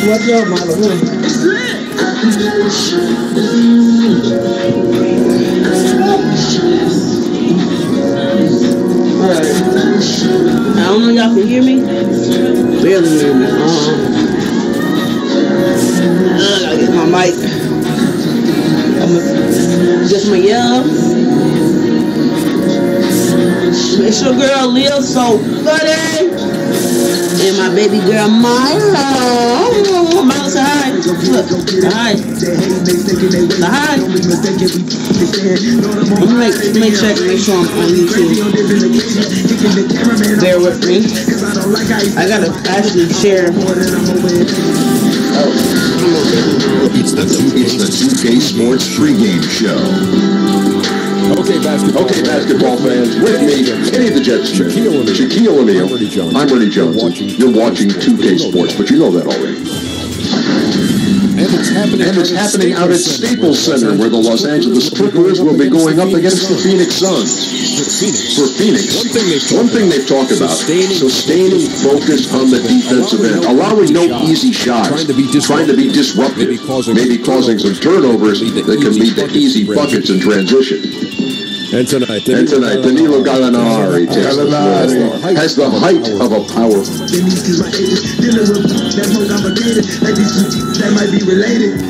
What's up, model? Alright. I don't know if y'all can hear me. Barely hear me. I gotta get my mic. Just my yell. It's your girl Lil So Funny. And my baby girl Myra. Myra, say hi. Look, hi. Hi. Let me check, make sure I'm on YouTube. Bear with me. I gotta actually share. It's the 2K Sports pregame show. Okay, basketball fans, with me, Kenny the Jetsman, Shaquille O'Neal, I'm Ernie Jones. You're watching 2K Sports, but you know that already. And it's happening out at Staples Center, where the Los Angeles Clippers will be going up against the Phoenix Suns. For Phoenix, one thing they've talked about, sustaining focus on the defensive end, allowing no easy shots, trying to be disruptive, maybe causing some turnovers that can lead to easy buckets in transition. And tonight, Danilo Gallinari has the height of a power. That might be related.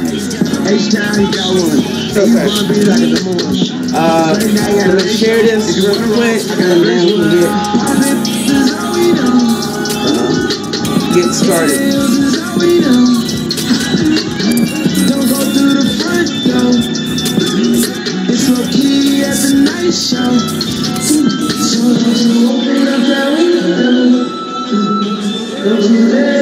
H-Town, he got one. Let's share this real quick, and then we can get started. Don't go through the front door. It's your key at the night show. So don't you open up that window. Don't you let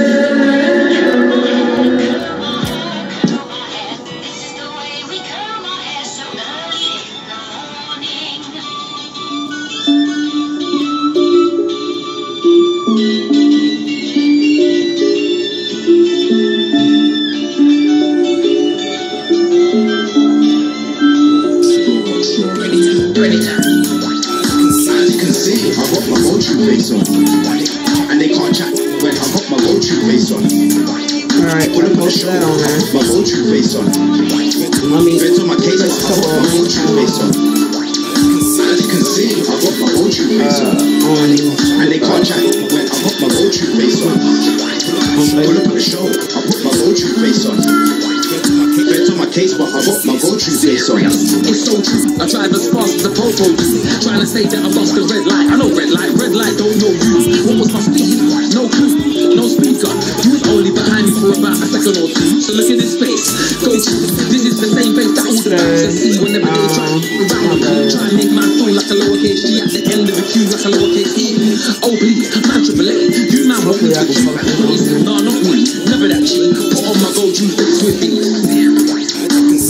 say that I lost the red light. I know red light, don't know you. What was my speed? No clue, no speaker. You was only behind me for about a second or two. So look at this face. Go to, this is the same face that all the guys see whenever they try to around me. Try and make my phone like a lowercase G at the end of the queue like a lowercase E. Oh please, man triple A. You man want me to shoot at the police. Nah, not me, never that cheap. Put on my gold juice face with me.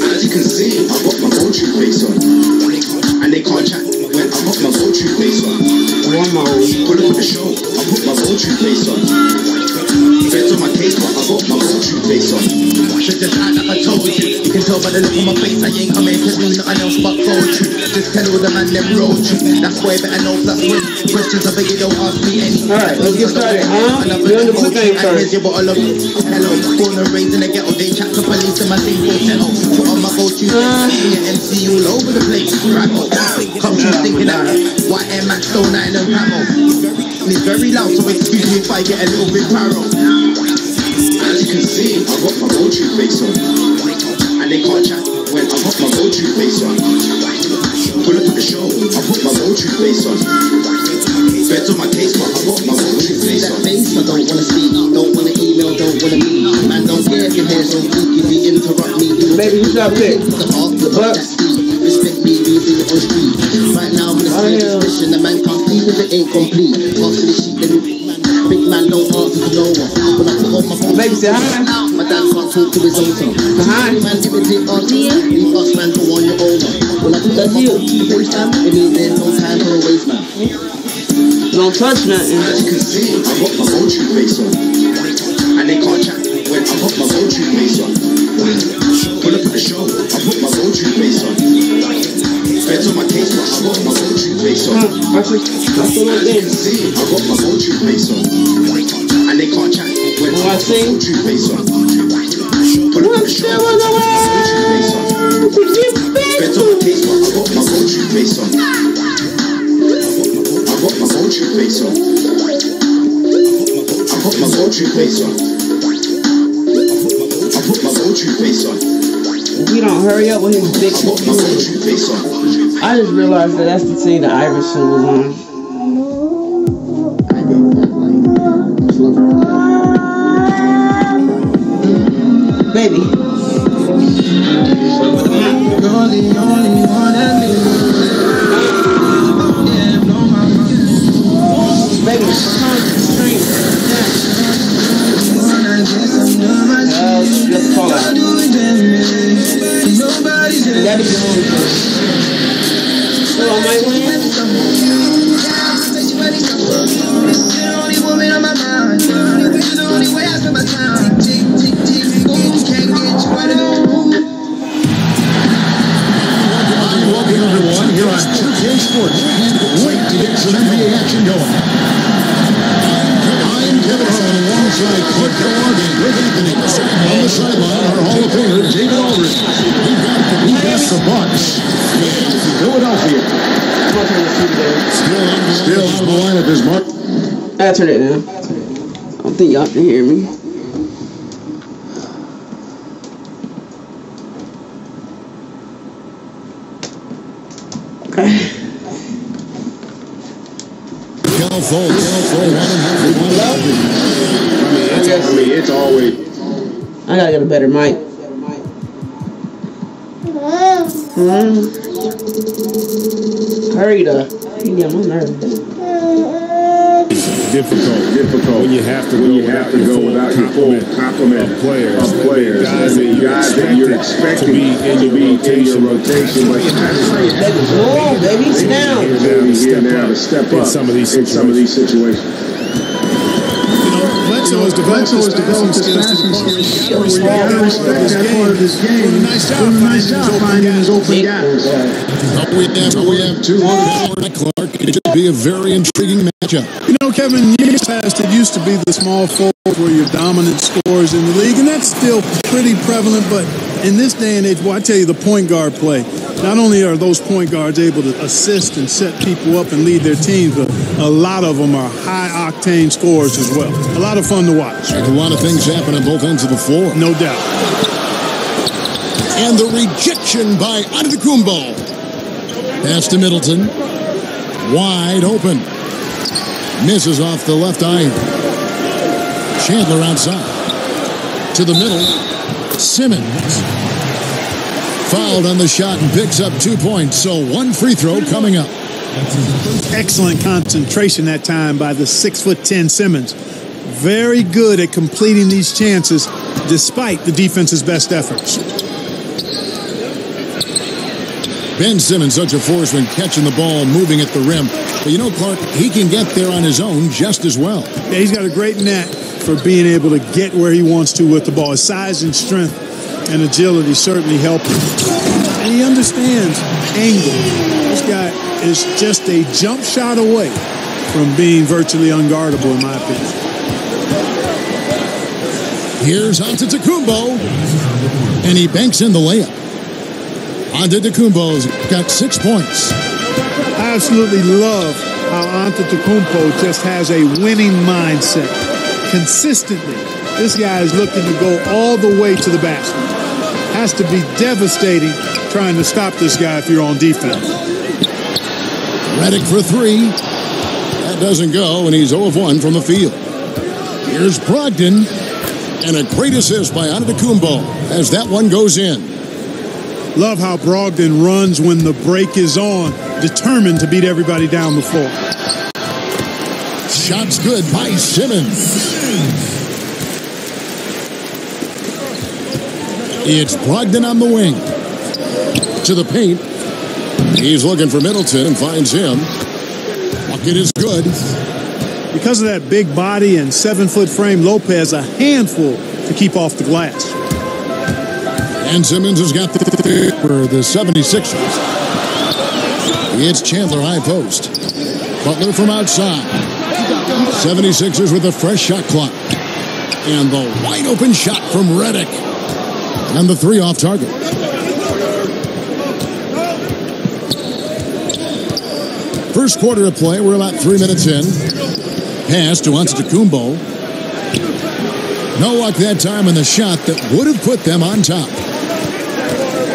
As you can see, I got my gold tooth face on. And they can't chat when I got my gold tooth face on. Pull up the show, I put my gold tooth face on. Feds on my case, but I got my gold tooth face on. Should just act like I told you. You can tell by the look on my face, I ain't coming to do nothing else but gold tooth. Just tell all the man them roll tooth. That's why I better know plus win. Questions I bet you don't ask me any. Alright, let's get started, huh? We're on the thing first. Hello, born and raised in the ghetto, they chat to police and my thing will settle. Put on my gold tooth, me and MC all over the place. Rappo, come true thinking that white Air Max Stone 9 and Camo. It's very loud, so excuse me if I get a little bit paro. As you can see, I got my gold tooth face on. And they can't chat when I got my gold tooth face on. Pull up to the show, I put my gold tooth face on. Feds on my case, but I got my gold tooth face on. I don't wanna speak, don't wanna email, don't wanna meet. Man, don't care if your hair's so weak if you interrupt me. Baby, who's up there? the Bucks. Respect me, losing it on speed. Right now, I'm on a serious mission. The man can't leave if it ain't complete. After the sheet, then big man don't answer to no one. When I put on my phone, Baby, say hi. my dad can't talk to his own son. Hi. Man, give it the answer. Leave us, man, to warn you over. When I put on my phone to FaceTime, it means there's no time for a waste, man. Don't touch nothing. As you can see, I got my Moju face on. And they can't chat when I got my Moju face on. Pull up at the show, I put my Moju face on. Feds on my case, but I got my Moju face on. As you can see, I got my Moju face on. And they can't chat when I got my Moju face on. Pull up at the show, I got my Moju face on. Feds on my case, but I got my Moju face on. I got my Moju face on. I put my Moju face on. I put my Moju face on. If you don't hurry up with his big I put my Moju face on. I just realized that that's the scene the Iverson was on. Baby. Baby, let's call out. That is the only thing. So I might win. You're the only woman on my mind. You're the only way I spend my time. Tick, tick, tick, boom, can't get you out of the room. Welcome everyone here on 2K Sports. Wait to get some NBA action going. I'm Kevin Harlan alongside Clark Kellogg and Greg Anthony. On the sideline, our Hall of Famer, David Aldridge. We've got the Bucks. Philadelphia. Still on the lineup is Mark. I turn it down. I don't think y'all can hear me. It's always. I gotta get a better mic. Hurry up. You get my nerves. Difficult when you have to go without your full complement of players. Guys that you're expecting to be in your rotation. But Baby, sit down. To step up in some of these situations. Bledsoe has developed his passing skills. You gotta respect that part of his game. Doing a nice job finding his open gaps. We have 200 Clark. It should be a very intriguing matchup. You know, Kevin, years past, it used to be the small forward where you're dominant scorers in the league, and that's still pretty prevalent, but in this day and age, well, I tell you, the point guard play, not only are those point guards able to assist and set people up and lead their teams, but a lot of them are high-octane scorers as well. A lot of fun to watch. A lot of things happen on both ends of the floor. No doubt. And the rejection by Antetokounmpo. Pass to Middleton. Wide open. Misses off the left iron. Chandler outside. To the middle. Simmons. Fouled on the shot and picks up 2 points. So one free throw coming up. Excellent concentration that time by the 6'10" Simmons. Very good at completing these chances despite the defense's best efforts. Ben Simmons, such a force when catching the ball and moving at the rim. But you know, Clark, he can get there on his own just as well. Yeah, he's got a great knack for being able to get where he wants to with the ball. His size and strength and agility certainly help him. And he understands angle. This guy is just a jump shot away from being virtually unguardable, in my opinion. Here's Antetokounmpo, and he banks in the layup. Antetokounmpo's got 6 points. I absolutely love how Antetokounmpo just has a winning mindset. Consistently, this guy is looking to go all the way to the basket. Has to be devastating trying to stop this guy if you're on defense. Redick for three. That doesn't go, and he's 0 of 1 from the field. Here's Brogdon, and a great assist by Antetokounmpo as that one goes in. Love how Brogdon runs when the break is on, determined to beat everybody down the floor. Shots good by Simmons. It's Brogdon on the wing. To the paint. He's looking for Middleton and finds him. Bucket is good. Because of that big body and 7-foot frame, Lopez a handful to keep off the glass. And Simmons has got the for the 76ers. It's Chandler high post. Butler from outside. 76ers with a fresh shot clock. And the wide open shot from Redick. And the three off target. First quarter of play, we're about 3 minutes in. Pass to Antetokounmpo. No luck that time in the shot that would have put them on top.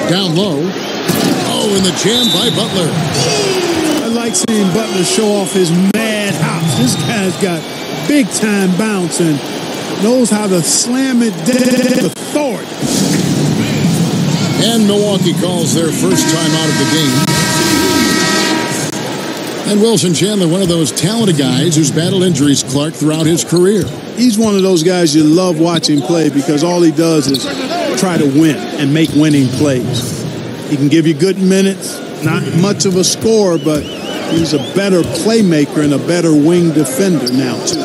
Down low. Oh, and the jam by Butler. I like seeing Butler show off his mad hops. This guy's got big time bounce and knows how to slam it down with authority. And Milwaukee calls their first time out of the game. And Wilson Chandler, one of those talented guys who's battled injuries, Clark, throughout his career. He's one of those guys you love watching play because all he does is try to win and make winning plays. He can give you good minutes, not much of a scorer, but he's a better playmaker and a better wing defender now, too.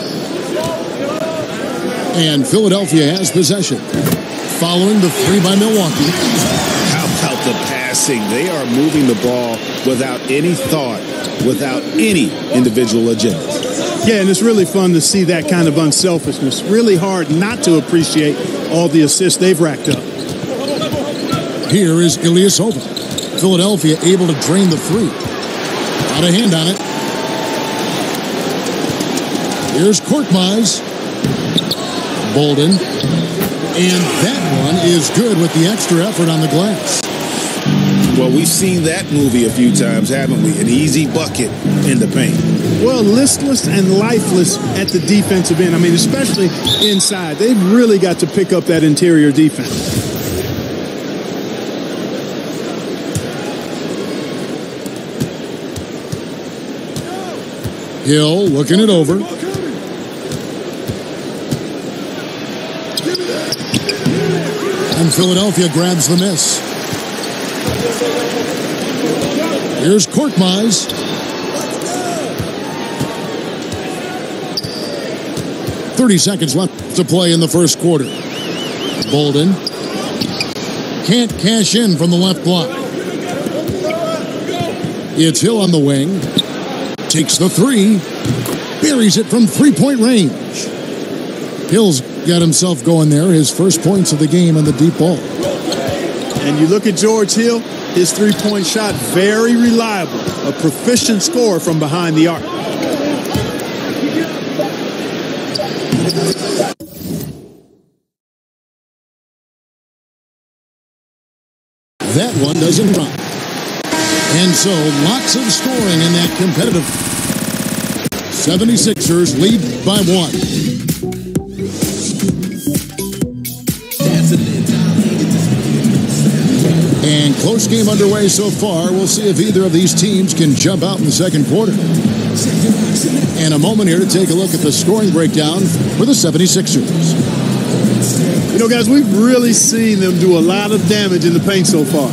And Philadelphia has possession. Following the three by Milwaukee. How about the passing? They are moving the ball without any thought, without any individual agenda. Yeah, and it's really fun to see that kind of unselfishness. Really hard not to appreciate all the assists they've racked up. Here is Ilyasova. Philadelphia able to drain the three. Got a hand on it. Here's Korkmaz. Bolden. And that one is good with the extra effort on the glass. Well, we've seen that movie a few times, haven't we? An easy bucket in the paint. Well, listless and lifeless at the defensive end. I mean, especially inside. They've really got to pick up that interior defense. Hill looking it over. And Philadelphia grabs the miss. Here's Korkmaz. .30 left to play in the first quarter. Bolden can't cash in from the left block. It's Hill on the wing. Takes the three. Buries it from three-point range. Hill's got himself going there. His first points of the game on the deep ball. And you look at George Hill, his three-point shot, very reliable. A proficient scorer from behind the arc. That one doesn't run. And so lots of scoring in that competitive. 76ers lead by 1. And close game underway so far. We'll see if either of these teams can jump out in the second quarter. And a moment here to take a look at the scoring breakdown for the 76ers. You know, guys, we've really seen them do a lot of damage in the paint so far.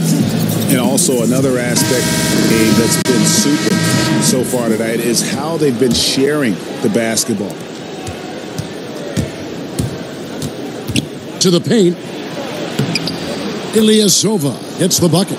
And also another aspect, Abe, that's been super so far tonight is how they've been sharing the basketball. To the paint. Ilyasova hits the bucket.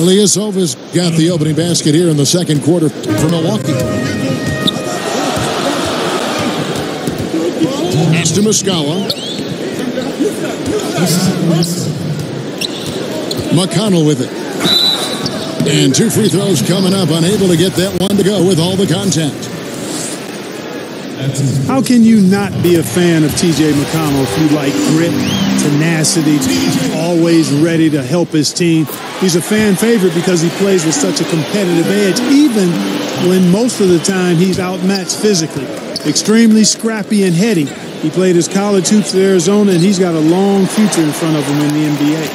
Ilyasova's got the opening basket here in the second quarter for Milwaukee. Pass to Muscala. McConnell with it. And 2 free throws coming up, unable to get that one to go with all the contact. How can you not be a fan of T.J. McConnell if you like grit, tenacity, always ready to help his team? He's a fan favorite because he plays with such a competitive edge, even when most of the time he's outmatched physically. Extremely scrappy and heady. He played his college hoops at Arizona, and he's got a long future in front of him in the NBA.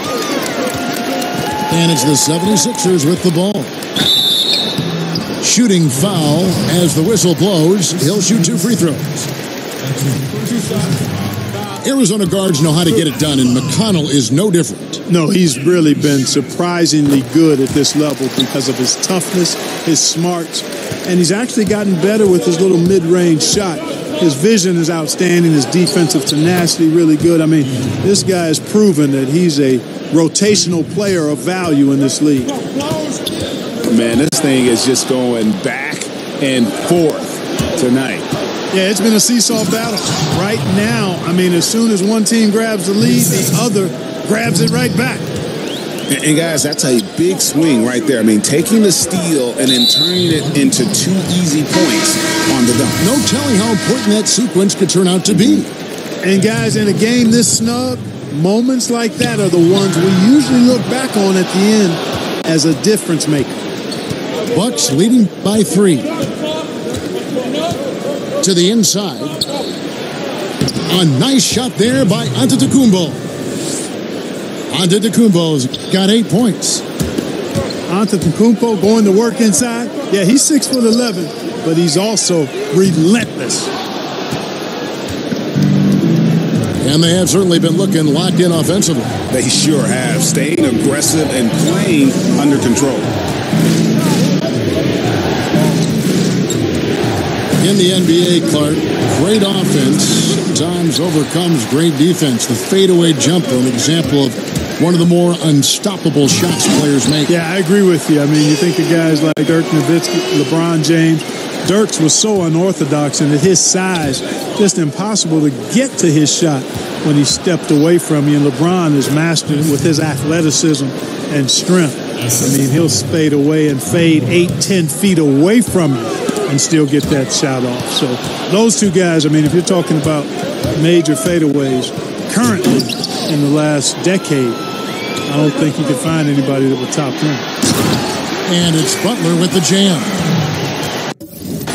And it's the 76ers with the ball. Shooting foul as the whistle blows. He'll shoot 2 free throws. Arizona guards know how to get it done, and McConnell is no different. No, he's really been surprisingly good at this level because of his toughness, his smarts, and he's actually gotten better with his little mid-range shot. His vision is outstanding. His defensive tenacity really good. I mean, this guy has proven that he's a rotational player of value in this league. Man, this thing is just going back and forth tonight. Yeah, it's been a seesaw battle. Right now, I mean, as soon as one team grabs the lead, the other grabs it right back. And guys, that's a big swing right there. I mean, taking the steal and then turning it into 2 easy points on the dunk. No telling how important that sequence could turn out to be. And guys, in a game this snug, moments like that are the ones we usually look back on at the end as a difference maker. Bucks leading by 3. To the inside. A nice shot there by Antetokounmpo. Antetokounmpo's got 8 points. Antetokounmpo going to work inside. Yeah, he's 6'11", but he's also relentless. And they have certainly been looking locked in offensively. They sure have. Staying aggressive and playing under control. In the NBA, Clark, great offense sometimes overcomes great defense. The fadeaway jumper, an example of one of the more unstoppable shots players make. Yeah, I agree with you. I mean, you think of guys like Dirk Nowitzki, LeBron James. Dirk's was so unorthodox, and at his size, just impossible to get to his shot when he stepped away from you. And LeBron has mastered it with his athleticism and strength. I mean, he'll fade away and fade 8-10 feet away from you and still get that shot off. So those two guys, I mean, if you're talking about major fadeaways currently in the last decade, I don't think you could find anybody that would top them. And it's Butler with the jam.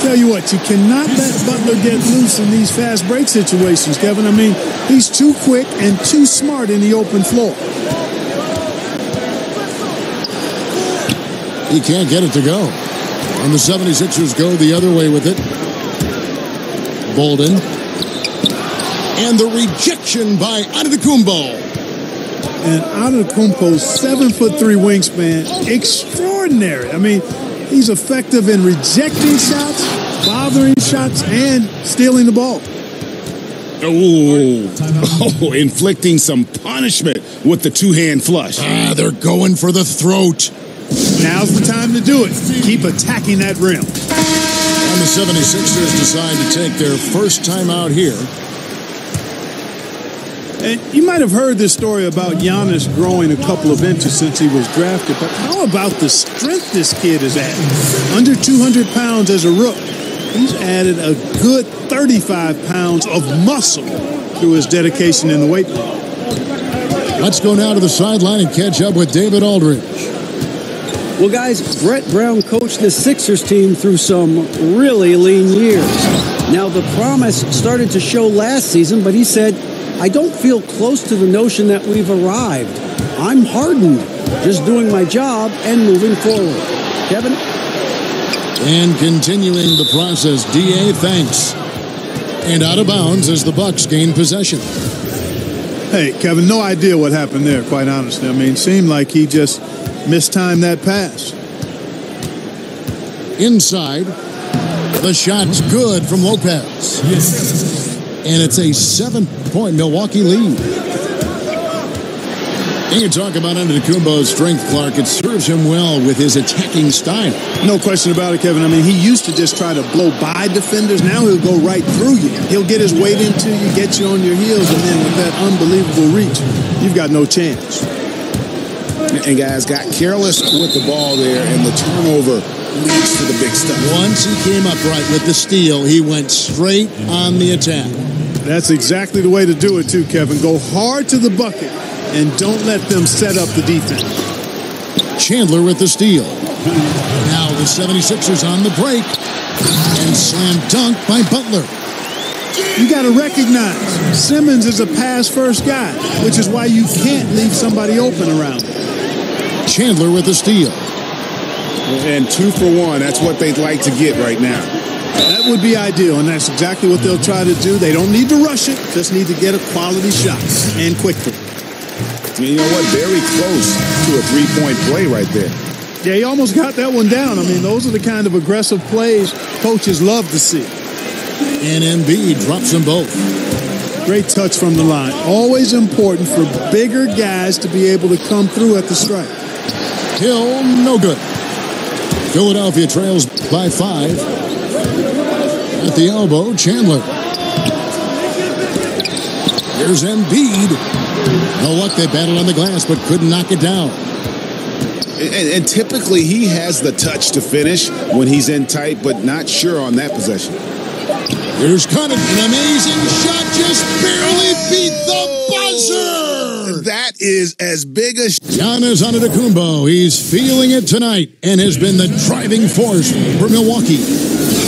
Tell you what, you cannot let Butler get loose in these fast break situations, Kevin. I mean, he's too quick and too smart in the open floor. He can't get it to go. And the 76ers go the other way with it. Bolden. And the rejection by Antetokounmpo. And Antetokounmpo's 7'3" wingspan, extraordinary. I mean, he's effective in rejecting shots, bothering shots, and stealing the ball. Oh, inflicting some punishment with the 2-hand flush. They're going for the throat. Now's the time to do it. Keep attacking that rim. And the 76ers decide to take their first time out here. And you might have heard this story about Giannis growing a couple of inches since he was drafted, but how about the strength this kid has added? Under 200 pounds as a rook. He's added a good 35 pounds of muscle through his dedication in the weight room. Let's go now to the sideline and catch up with David Aldridge. Well, guys, Brett Brown coached the Sixers team through some really lean years. Now, the promise started to show last season, but he said, I don't feel close to the notion that we've arrived. I'm hardened, just doing my job and moving forward. Kevin? And continuing the process, D.A. thanks. And out of bounds as the Bucks gain possession. Hey, Kevin, no idea what happened there, quite honestly. I mean, it seemed like he just mistimed that pass. Inside, the shot's good from Lopez. And it's a 7-point Milwaukee lead. And you talk about Antetokounmpo's strength, Clark. It serves him well with his attacking style. No question about it, Kevin. I mean, he used to just try to blow by defenders. Now he'll go right through you. He'll get his weight into you, get you on your heels, and then with that unbelievable reach, you've got no chance. And guys got careless with the ball there, and the turnover leads to the big stuff. Once he came upright with the steal, he went straight on the attack. That's exactly the way to do it, too, Kevin. Go hard to the bucket and don't let them set up the defense. Chandler with the steal. Now the 76ers on the break. And slam dunk by Butler. You got to recognize Simmons is a pass-first guy, which is why you can't leave somebody open around him. Chandler with the steal. And 2 for 1. That's what they'd like to get right now. That would be ideal, and that's exactly what they'll try to do. They don't need to rush it, just need to get a quality shot, and quickly. You know what? Very close to a three-point play right there. Yeah, he almost got that one down. I mean, those are the kind of aggressive plays coaches love to see. And Embiid drops them both. Great touch from the line. Always important for bigger guys to be able to come through at the strike. Hill, no good. Philadelphia trails by 5. At the elbow, Chandler. Here's Embiid. No luck, they battled on the glass, but couldn't knock it down. And typically he has the touch to finish when he's in tight, but not sure on that possession. Here's Connaughton, an amazing shot, just barely beat the buzzer. That is as big as Giannis Antetokounmpo. He's feeling it tonight and has been the driving force for Milwaukee.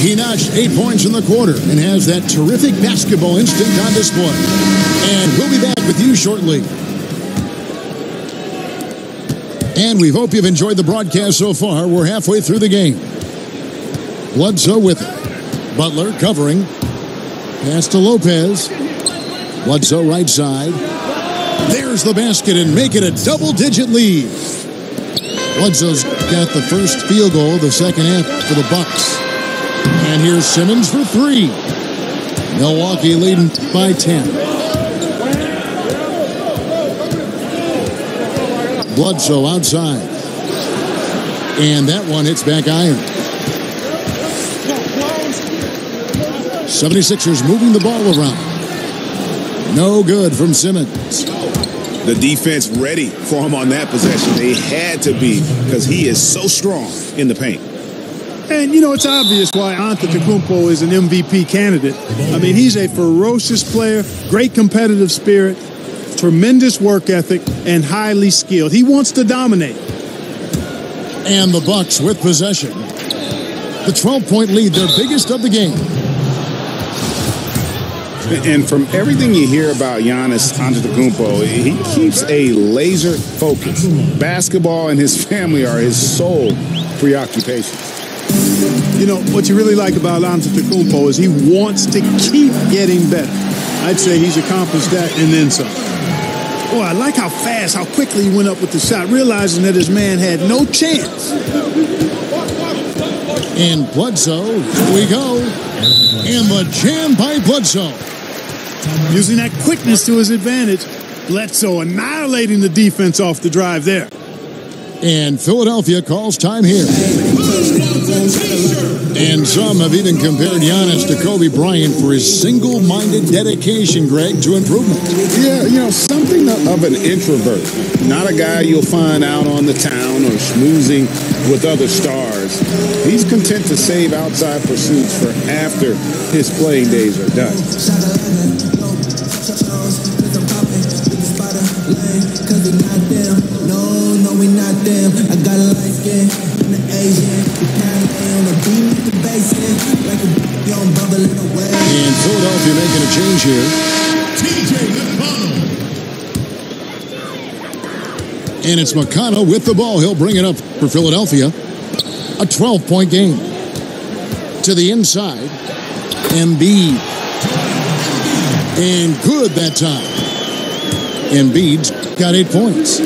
He notched 8 points in the quarter and has that terrific basketball instinct on display. And we'll be back with you shortly. And we hope you've enjoyed the broadcast so far. We're halfway through the game. Bledsoe with it. Butler covering. Pass to Lopez. Bledsoe right side. There's the basket and make it a double-digit lead. Bledsoe's got the first field goal of the second half for the Bucks. And here's Simmons for 3. Milwaukee leading by 10. Bledsoe outside. And that one hits back iron. 76ers moving the ball around. No good from Simmons. The defense ready for him on that possession. They had to be because he is so strong in the paint. And, you know, it's obvious why Antetokounmpo is an MVP candidate. I mean, he's a ferocious player, great competitive spirit, tremendous work ethic, and highly skilled. He wants to dominate. And the Bucks with possession. The 12-point lead, their biggest of the game. And from everything you hear about Giannis Antetokounmpo, he keeps a laser focus. Basketball and his family are his sole preoccupation. You know, what you really like about Antetokounmpo is he wants to keep getting better. I'd say he's accomplished that and then some. Oh, I like how fast, how quickly he went up with the shot, realizing that his man had no chance. And Bledsoe, here we go. And the jam by Bledsoe. Using that quickness to his advantage, Bledsoe annihilating the defense off the drive there. And Philadelphia calls time here. And some have even compared Giannis to Kobe Bryant for his single-minded dedication, Greg, to improvement. Yeah, you know, something of an introvert. Not a guy you'll find out on the town or schmoozing with other stars. He's content to save outside pursuits for after his playing days are done. We not them. I got a light skin in the Asian. On the beat with the bass in. Like a young bubble in the way. And Philadelphia making a change here. And it's McConnell with the ball. He'll bring it up for Philadelphia. A 12-point game. To the inside. Embiid. And good that time. Embiid's got 8 points.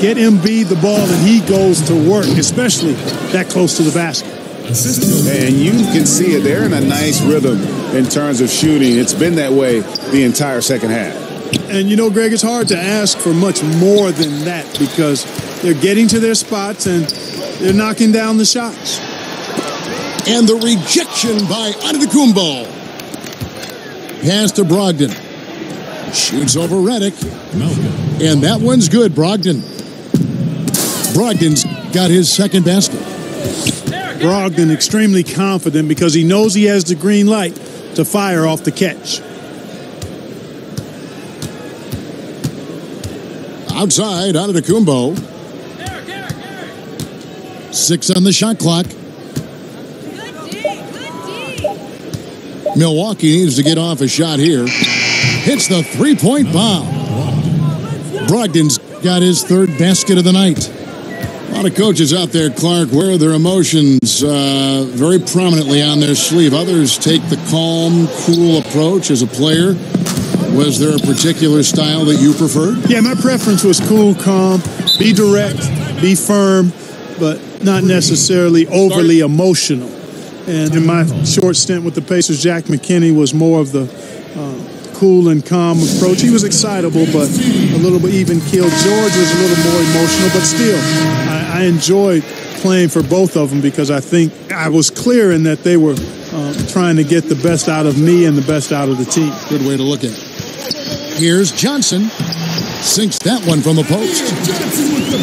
Get Embiid the ball and he goes to work, especially that close to the basket. And you can see it. They're in a nice rhythm in terms of shooting. It's been that way the entire second half. And, you know, Greg, it's hard to ask for much more than that because they're getting to their spots and they're knocking down the shots. And the rejection by Antetokounmpo. Pass to Brogdon. Shoots over Redick. And that one's good, Brogdon. Brogdon's got his second basket. Brogdon extremely confident because he knows he has the green light to fire off the catch. Outside, Antetokounmpo. 6 on the shot clock. Milwaukee needs to get off a shot here. Hits the three-point bomb. Brogdon's got his third basket of the night. A lot of coaches out there, Clark, wear their emotions very prominently on their sleeve. Others take the calm, cool approach as a player. Was there a particular style that you preferred? Yeah, my preference was cool, calm, be direct, be firm, but not necessarily overly emotional. And in my short stint with the Pacers, Jack McKinney was more of the cool and calm approach. He was excitable, but a little bit even-keeled. George was a little more emotional, but still, I enjoyed playing for both of them because I think I was clear in that they were trying to get the best out of me and the best out of the team. Good way to look at it. Here's Johnson. Sinks that one from the post.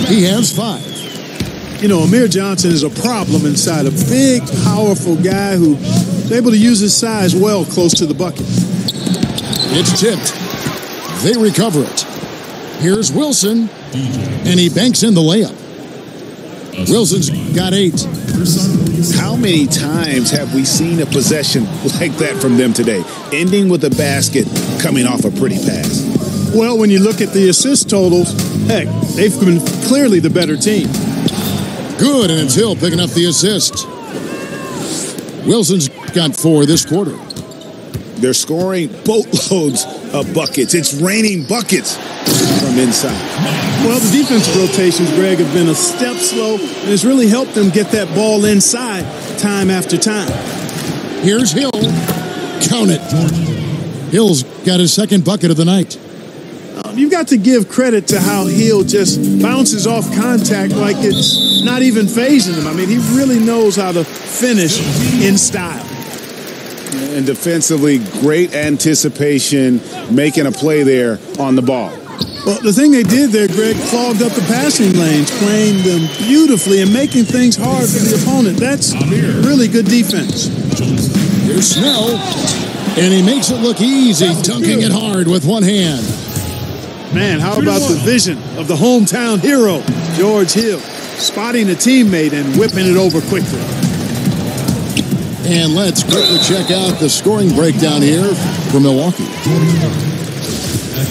He has 5. You know, Amir Johnson is a problem inside. A big, powerful guy who's able to use his size well close to the bucket. It's tipped. They recover it. Here's Wilson, and he banks in the layup. Wilson's got 8. How many times have we seen a possession like that from them today, ending with a basket coming off a pretty pass? Well, when you look at the assist totals, heck, they've been clearly the better team. Good, and it's Hill picking up the assist. Wilson's got 4 this quarter. They're scoring boatloads of buckets. It's raining buckets from inside. Well, the defensive rotations, Greg, have been a step slow, and it's really helped them get that ball inside time after time. Here's Hill. Count it. Hill's got his second bucket of the night. You've got to give credit to how Hill just bounces off contact like it's not even phasing him. I mean, he really knows how to finish in style. And defensively, great anticipation, making a play there on the ball. Well, the thing they did there, Greg, clogged up the passing lanes, playing them beautifully and making things hard for the opponent. That's really good defense. Here's Snell, and he makes it look easy, dunking it hard with one hand. Man, how about the vision of the hometown hero, George Hill, spotting a teammate and whipping it over quickly. And let's quickly check out the scoring breakdown here for Milwaukee.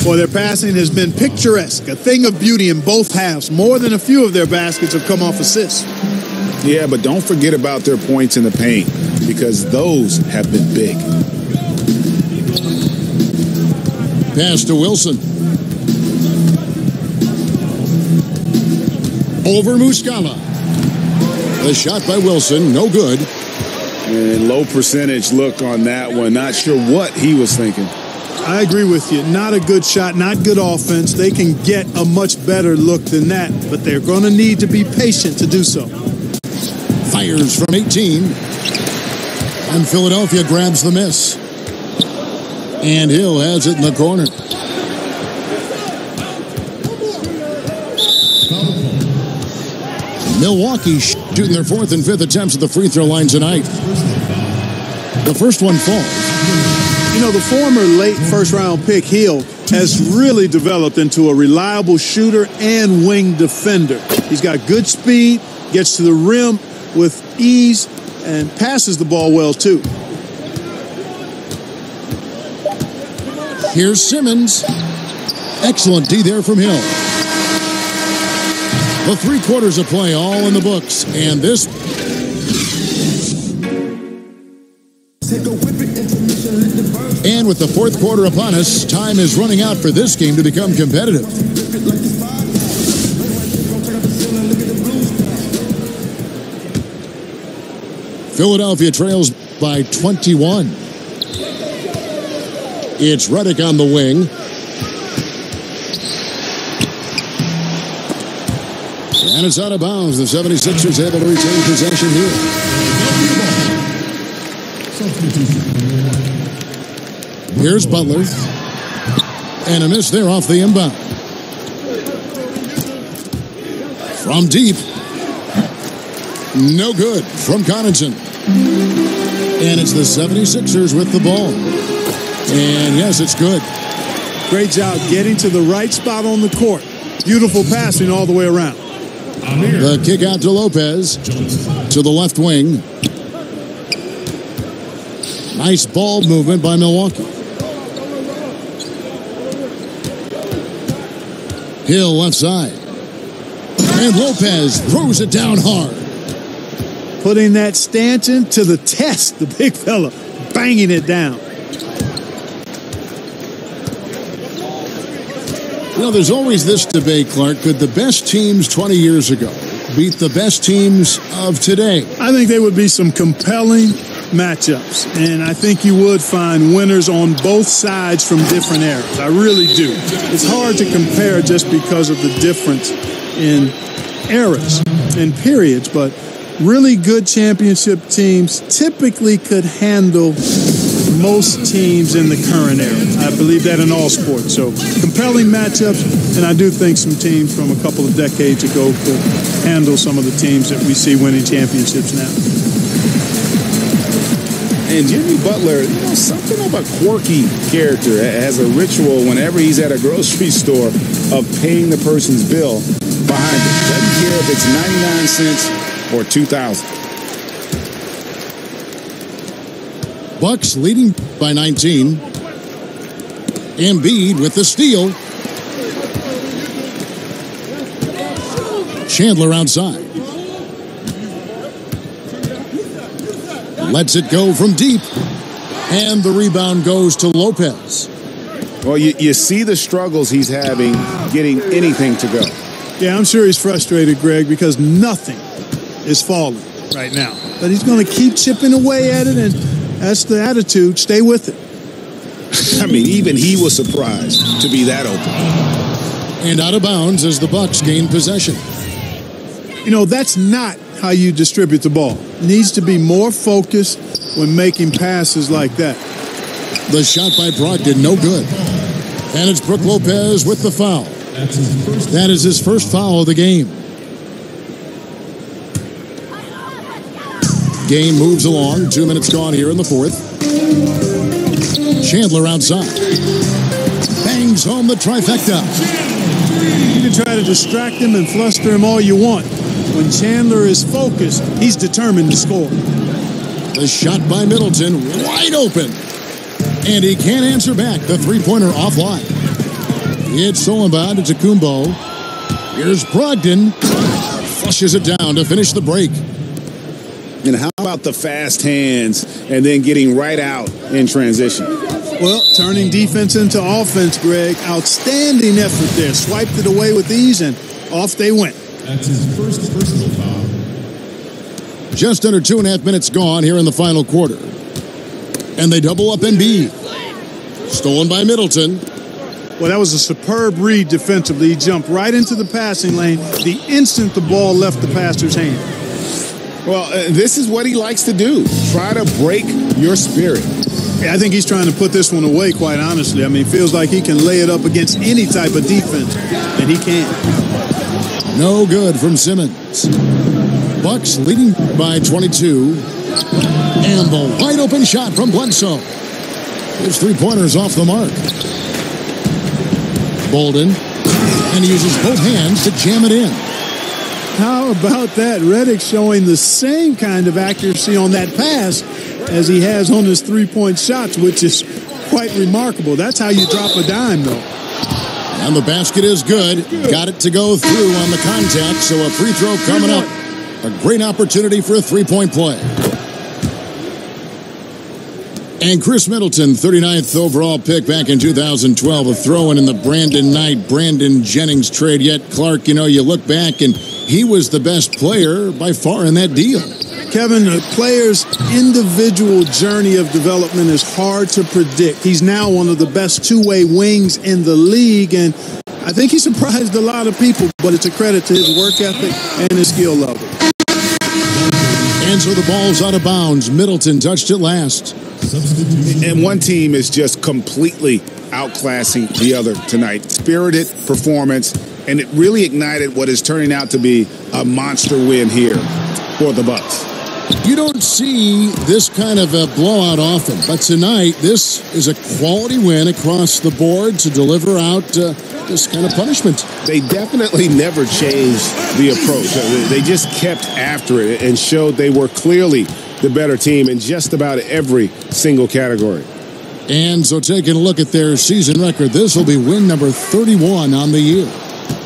Well, their passing has been picturesque, a thing of beauty in both halves. More than a few of their baskets have come off assists. Yeah, but don't forget about their points in the paint, because those have been big. Pass to Wilson. Over Muscala. The shot by Wilson, no good. And low percentage look on that one. Not sure what he was thinking. I agree with you. Not a good shot, not good offense. They can get a much better look than that, but they're going to need to be patient to do so. Fires from 18. And Philadelphia grabs the miss. And Hill has it in the corner. Milwaukee shooting their 4th and 5th attempts at the free throw line tonight. The first one falls. You know, the former late first-round pick, Hill, has really developed into a reliable shooter and wing defender. He's got good speed, gets to the rim with ease, and passes the ball well, too. Here's Simmons. Excellent D there from Hill. The 3 quarters of play all in the books, and this... And with the 4th quarter upon us, time is running out for this game to become competitive. Philadelphia trails by 21. It's Redick on the wing. And it's out of bounds. The 76ers able to retain possession here. Here's Butler. And a miss there off the inbound. From deep. No good from Connaughton. And it's the 76ers with the ball. And yes, it's good. Great job getting to the right spot on the court. Beautiful passing all the way around. The kick out to Lopez. To the left wing. Nice ball movement by Milwaukee. Hill left side. And Lopez throws it down hard. Putting that stanchion to the test, the big fella, banging it down. You know, there's always this debate, Clark. Could the best teams 20 years ago beat the best teams of today? I think there would be some compelling matchups, and I think you would find winners on both sides from different eras. I really do. It's hard to compare just because of the difference in eras and periods, but really good championship teams typically could handle most teams in the current era. I believe that in all sports. So compelling matchups, and I do think some teams from a couple of decades ago could handle some of the teams that we see winning championships now. And Jimmy Butler, you know, something of a quirky character, has a ritual whenever he's at a grocery store of paying the person's bill behind him. Doesn't care if it's 99 cents or 2,000. Bucks leading by 19. Embiid with the steal. Chandler outside. Lets it go from deep. And the rebound goes to Lopez. Well, you see the struggles he's having getting anything to go. Yeah, I'm sure he's frustrated, Greg, because nothing is falling right now. But he's going to keep chipping away at it, and that's the attitude. Stay with it. I mean, even he was surprised to be that open. And out of bounds as the Bucks gain possession. You know, that's not how you distribute the ball. Needs to be more focused when making passes like that. The shot by Brogdon, no good. And it's Brook Lopez with the foul. That is his first foul of the game. Game moves along. 2 minutes gone here in the fourth. Chandler outside. Bangs home the trifecta. You can try to distract him and fluster him all you want. When Chandler is focused, he's determined to score. The shot by Middleton, wide open. And he can't answer back. The three-pointer offline. It's Solomon to Kumbo. Here's Brogdon. Flushes it down to finish the break. And how about the fast hands and then getting right out in transition? Well, turning defense into offense, Greg. Outstanding effort there. Swiped it away with ease, and off they went. That's his first personal foul. Just under 2.5 minutes gone here in the final quarter. And they double up Embiid. Stolen by Middleton. Well, that was a superb read defensively. He jumped right into the passing lane the instant the ball left the passer's hand. Well, this is what he likes to do. Try to break your spirit. Yeah, I think he's trying to put this one away, quite honestly. I mean, it feels like he can lay it up against any type of defense, and he can't. No good from Simmons. Bucks leading by 22. And the wide open shot from Bledsoe. His three-pointers off the mark. Bolden. And he uses both hands to jam it in. How about that? Redick showing the same kind of accuracy on that pass as he has on his three-point shots, which is quite remarkable. That's how you drop a dime, though. And the basket is good. Got it to go through on the contact, so a free throw coming up. A great opportunity for a three-point play. And Chris Middleton, 39th overall pick back in 2012, a throw-in in the Brandon Knight, Brandon Jennings trade. Yet, Clark, you know, you look back and he was the best player by far in that deal. Kevin, a player's individual journey of development is hard to predict. He's now one of the best two-way wings in the league, and I think he surprised a lot of people, but it's a credit to his work ethic and his skill level. And so the ball's out of bounds. Middleton touched it last. And one team is just completely outclassing the other tonight. Spirited performance, and it really ignited what is turning out to be a monster win here for the Bucks. You don't see this kind of a blowout often, but tonight this is a quality win across the board to deliver out this kind of punishment. They definitely never changed the approach. They just kept after it and showed they were clearly the better team in just about every single category. And so taking a look at their season record, this will be win number 31 on the year.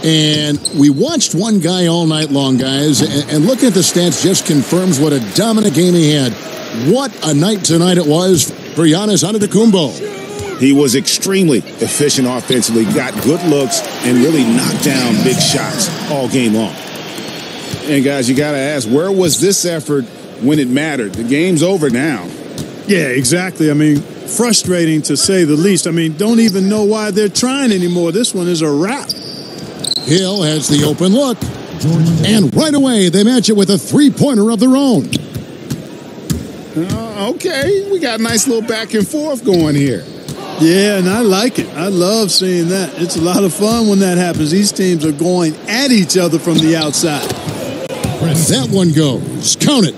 And we watched one guy all night long, guys, and looking at the stats just confirms what a dominant game he had. What a night tonight it was for Giannis Antetokounmpo. He was extremely efficient offensively, got good looks, and really knocked down big shots all game long. And guys, you got to ask, where was this effort when it mattered? The game's over now. Yeah, exactly. I mean, frustrating to say the least. I mean, don't even know why they're trying anymore. This one is a wrap. Hill has the open look. And right away, they match it with a three-pointer of their own. Okay, we got a nice little back and forth going here. Yeah, and I like it. I love seeing that. It's a lot of fun when that happens. These teams are going at each other from the outside. That one goes. Count it.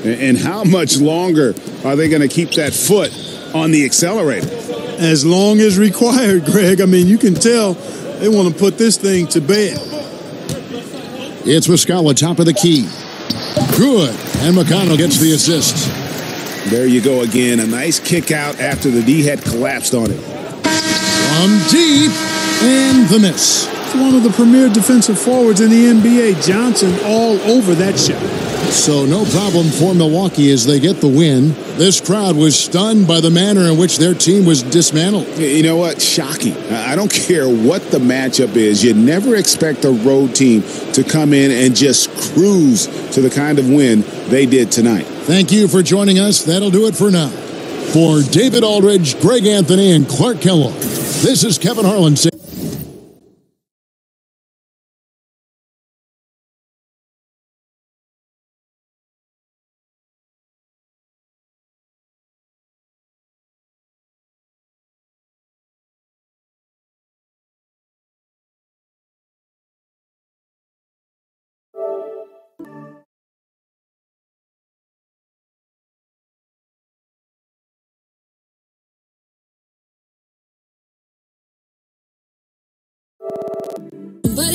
And how much longer are they going to keep that foot on the accelerator? As long as required, Greg. I mean, you can tell they want to put this thing to bed. It's Muscala, top of the key. Good. And McConnell gets the assist. There you go again. A nice kick out after the D had collapsed on it. From deep. And the miss. It's one of the premier defensive forwards in the NBA. Johnson all over that shot. So no problem for Milwaukee as they get the win. This crowd was stunned by the manner in which their team was dismantled. You know what? Shocking. I don't care what the matchup is. You never expect a road team to come in and just cruise to the kind of win they did tonight. Thank you for joining us. That'll do it for now. For David Aldridge, Greg Anthony, and Clark Kellogg, this is Kevin Harlan saying, But